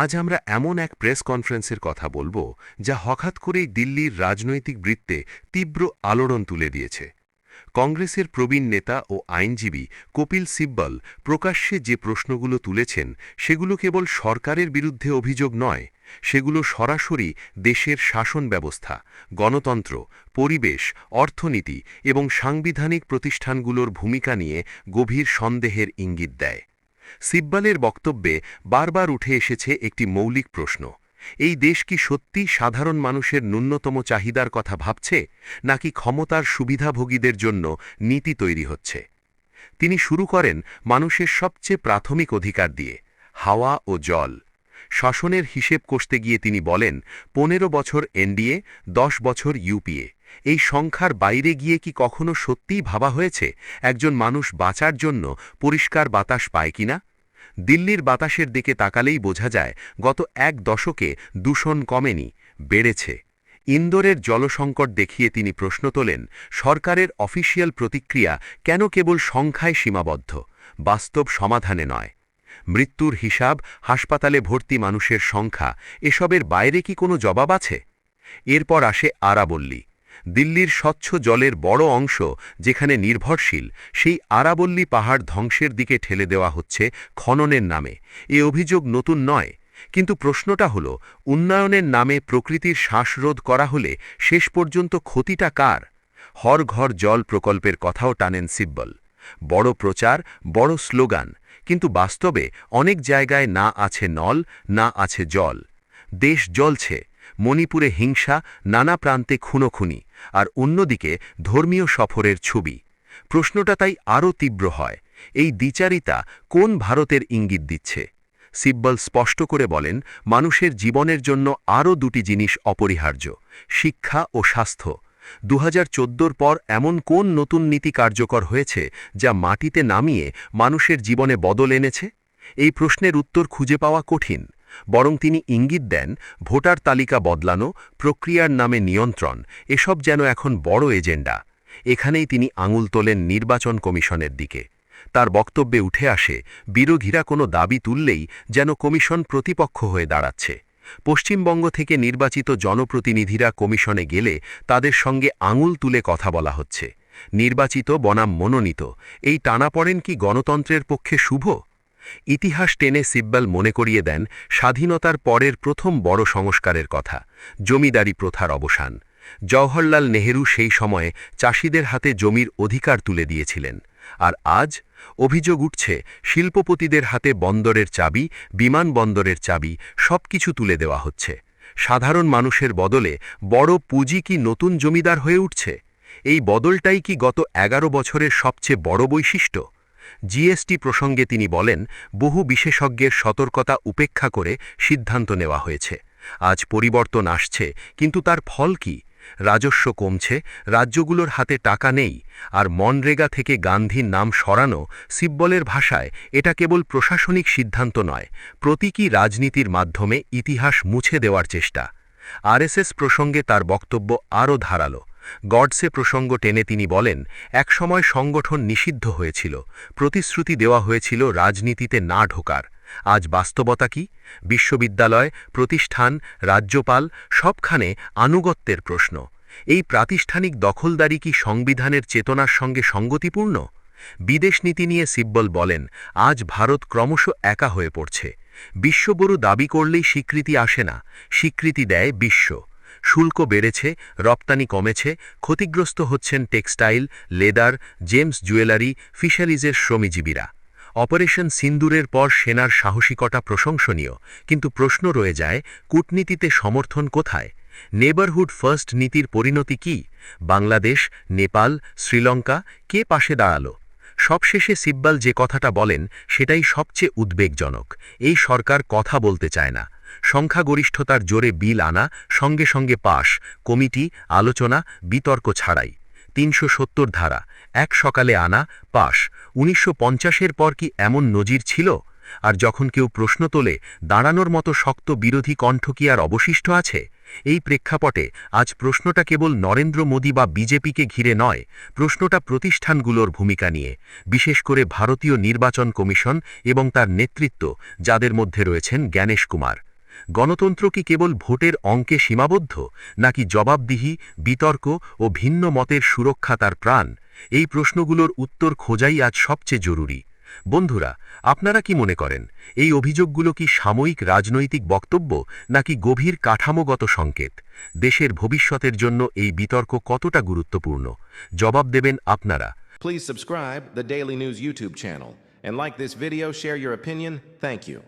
আজ আমরা এমন এক প্রেস কনফারেন্সের কথা বলবো যা হঠাৎ করেই দিল্লির রাজনৈতিক বৃত্তে তীব্র আলোড়ন তুলে দিয়েছে। কংগ্রেসের প্রবীণ নেতা ও আইনজীবী কপিল সিব্বল প্রকাশ্যে যে প্রশ্নগুলো তুলেছেন সেগুলো কেবল সরকারের বিরুদ্ধে অভিযোগ নয়, সেগুলো সরাসরি দেশের শাসন ব্যবস্থা, গণতন্ত্র, পরিবেশ, অর্থনীতি এবং সাংবিধানিক প্রতিষ্ঠানগুলোর ভূমিকা নিয়ে গভীর সন্দেহের ইঙ্গিত দেয়। সিব্বলের বক্তব্যে বারবার উঠে এসেছে একটি মৌলিক প্রশ্ন: এই দেশ কি সত্যি সাধারণ মানুষের ন্যূনতম চাহিদার কথা ভাবছে, নাকি ক্ষমতার সুবিধাভোগীদের জন্য নীতি তৈরি হচ্ছে? তিনি শুরু করেন মানুষের সবচেয়ে প্রাথমিক অধিকার দিয়ে, হাওয়া ও জল। শাসনের হিসেব কষতে গিয়ে তিনি বলেন, ১৫ বছর এনডিএ, ১০ বছর ইউপিএ। এই সংখ্যার বাইরে গিয়ে কি কখনো সত্যিই ভাবা হয়েছে একজন মানুষ বাঁচার জন্য পরিষ্কার বাতাস পায় কিনা? দিল্লির বাতাসের দিকে তাকালেই বোঝা যায় গত এক দশকে দূষণ কমেনি, বেড়েছে। ইন্দোরের জলসংকট দেখিয়ে তিনি প্রশ্ন তোলেন, সরকারের অফিসিয়াল প্রতিক্রিয়া কেন কেবল সংখ্যায় সীমাবদ্ধ, বাস্তব সমাধানে নয়? মৃত্যুর হিসাব, হাসপাতালে ভর্তি মানুষের সংখ্যা, এসবের বাইরে কি কোনো জবাব আছে? এরপর আসে আরাবল্লী। দিল্লির স্বচ্ছ জলের বড় অংশ যেখানে নির্ভরশীল, সেই আরাবল্লী পাহাড় ধ্বংসের দিকে ঠেলে দেওয়া হচ্ছে খননের নামে। এ অভিযোগ নতুন নয়, কিন্তু প্রশ্নটা হল, উন্নয়নের নামে প্রকৃতির শ্বাসরোধ করা হলে শেষ পর্যন্ত ক্ষতিটা কার? হর ঘর জল প্রকল্পের কথাও টানেন সিব্বল। বড় প্রচার, বড় স্লোগান, কিন্তু বাস্তবে অনেক জায়গায় না আছে নল, না আছে জল। দেশ জ্বলছে, মণিপুরে হিংসা, নানা প্রান্তে খুনোখুনি, আর অন্যদিকে ধর্মীয় সফরের ছবি। প্রশ্নটা তাই আরও তীব্র হয়, এই দ্বিচারিতা কোন ভারতের ইঙ্গিত দিচ্ছে? সিব্বল স্পষ্ট করে বলেন, মানুষের জীবনের জন্য আরও দুটি জিনিস অপরিহার্য: শিক্ষা ও স্বাস্থ্য। ২০১৪ পর এমন কোন নতুন নীতি কার্যকর হয়েছে যা মাটিতে নামিয়ে মানুষের জীবনে বদল এনেছে? এই প্রশ্নের উত্তর খুঁজে পাওয়া কঠিন, বরং তিনি ইঙ্গিত দেন ভোটার তালিকা বদলানো, প্রক্রিয়ার নামে নিয়ন্ত্রণ, এসব যেন এখন বড় এজেন্ডা। এখানেই তিনি আঙুল তোলেন নির্বাচন কমিশনের দিকে। তার বক্তব্যে উঠে আসে, বিরোধীরা কোনো দাবি তুললেই যেন কমিশন প্রতিপক্ষ হয়ে দাঁড়াচ্ছে। পশ্চিমবঙ্গ থেকে নির্বাচিত জনপ্রতিনিধিরা কমিশনে গেলে তাদের সঙ্গে আঙুল তুলে কথা বলা হচ্ছে। নির্বাচিত বনাম মনোনীত, এই টানাপড়েন কি গণতন্ত্রের পক্ষে শুভ? ইতিহাস টেনে সিব্বল মনে করিয়ে দেন স্বাধীনতার পরের প্রথম বড় সংস্কারের কথা: জমিদারি প্রথার অবসান। জওহরলাল নেহেরু সেই সময়ে চাষিদের হাতে জমির অধিকার তুলে দিয়েছিলেন। আর আজ অভিযোগ উঠছে, শিল্পপতিদের হাতে বন্দরের চাবি, বিমানবন্দরের চাবি, সবকিছু তুলে দেওয়া হচ্ছে। সাধারণ মানুষের বদলে বড় পুঁজি কি নতুন জমিদার হয়ে উঠছে? এই বদলটাই কি গত ১১ বছরের সবচেয়ে বড় বৈশিষ্ট্য? জিএসটি প্রসঙ্গে তিনি বলেন, বহু বিশেষজ্ঞের সতর্কতা উপেক্ষা করে সিদ্ধান্ত নেওয়া হয়েছে। আজ পরিবর্তন আসছে, কিন্তু তার ফল কি? রাজস্ব কমছে, রাজ্যগুলোর হাতে টাকা নেই, আর মনরেগা থেকে গান্ধীর নাম সরানো। সিব্বলের ভাষায় এটা কেবল প্রশাসনিক সিদ্ধান্ত নয়, প্রতীকী রাজনীতির মাধ্যমে ইতিহাস মুছে দেওয়ার চেষ্টা। আরএসএস প্রসঙ্গে তার বক্তব্য আরও ধারালো। গডসে প্রসঙ্গ টেনে তিনি বলেন, একসময় সংগঠন নিষিদ্ধ হয়েছিল, প্রতিশ্রুতি দেওয়া হয়েছিল রাজনীতিতে না ঢোকার। আজ বাস্তবতা কি? বিশ্ববিদ্যালয়, প্রতিষ্ঠান, রাজ্যপাল, সবখানে আনুগত্যের প্রশ্ন। এই প্রাতিষ্ঠানিক দখলদারি কি সংবিধানের চেতনার সঙ্গে সঙ্গতিপূর্ণ? বিদেশ নীতি নিয়ে সিব্বল বলেন, আজ ভারত ক্রমশ একা হয়ে পড়ছে। বিশ্বগুরু দাবি করলেই স্বীকৃতি আসে না, স্বীকৃতি দেয় বিশ্ব। শুল্ক বেড়েছে, রপ্তানি কমেছে, ক্ষতিগ্রস্ত হচ্ছেন টেক্সটাইল, লেদার, জেমস জুয়েলারি, ফিশারিজের শ্রমজীবীরা। অপারেশন সিন্দুরের পর সেনার সাহসিকতা প্রশংসনীয়, কিন্তু প্রশ্ন রয়ে যায়, কূটনীতিতে সমর্থন কোথায়? নেবারহুড ফার্স্ট নীতির পরিণতি কি? বাংলাদেশ, নেপাল, শ্রীলঙ্কা, কে পাশে দাঁড়ালো? সবশেষে সিব্বল যে কথাটা বলেন সেটাই সবচেয়ে উদ্বেগজনক। এই সরকার কথা বলতে চায় না। সংখ্যাগরিষ্ঠতার জোরে বিল আনা, সঙ্গে সঙ্গে পাশ, কমিটি, আলোচনা, বিতর্ক ছাড়াই। ৩৭০ ধারা, এক সকালে আনা, পাশ। ১৯৫০-এর পর কি এমন নজির ছিল? আর যখন কেউ প্রশ্ন তোলে, দাঁড়ানোর মতো শক্ত বিরোধী কণ্ঠ কি আর অবশিষ্ট আছে? এই প্রেক্ষাপটে আজ প্রশ্নটা কেবল নরেন্দ্র মোদী বা বিজেপিকে ঘিরে নয়, প্রশ্নটা প্রতিষ্ঠানগুলোর ভূমিকা নিয়ে, বিশেষ করে ভারতীয় নির্বাচন কমিশন এবং তার নেতৃত্ব, যাদের মধ্যে রয়েছেন জ্ঞানেশ কুমার। গণতন্ত্র কি কেবল ভোটের অঙ্কে সীমাবদ্ধ, নাকি জবাবদিহি, বিতর্ক ও ভিন্ন মতের সুরক্ষা তার প্রাণ? এই প্রশ্নগুলোর উত্তর খোঁজাই আজ সবচেয়ে জরুরি। বন্ধুরা, আপনারা কি মনে করেন, এই অভিযোগগুলো কি সাময়িক রাজনৈতিক বক্তব্য, নাকি গভীর কাঠামোগত সংকেত? দেশের ভবিষ্যতের জন্য এই বিতর্ক কতটা গুরুত্বপূর্ণ? জবাব দেবেন আপনারা। Please subscribe the Daily News YouTube channel and like this video, share your opinion. Thank you.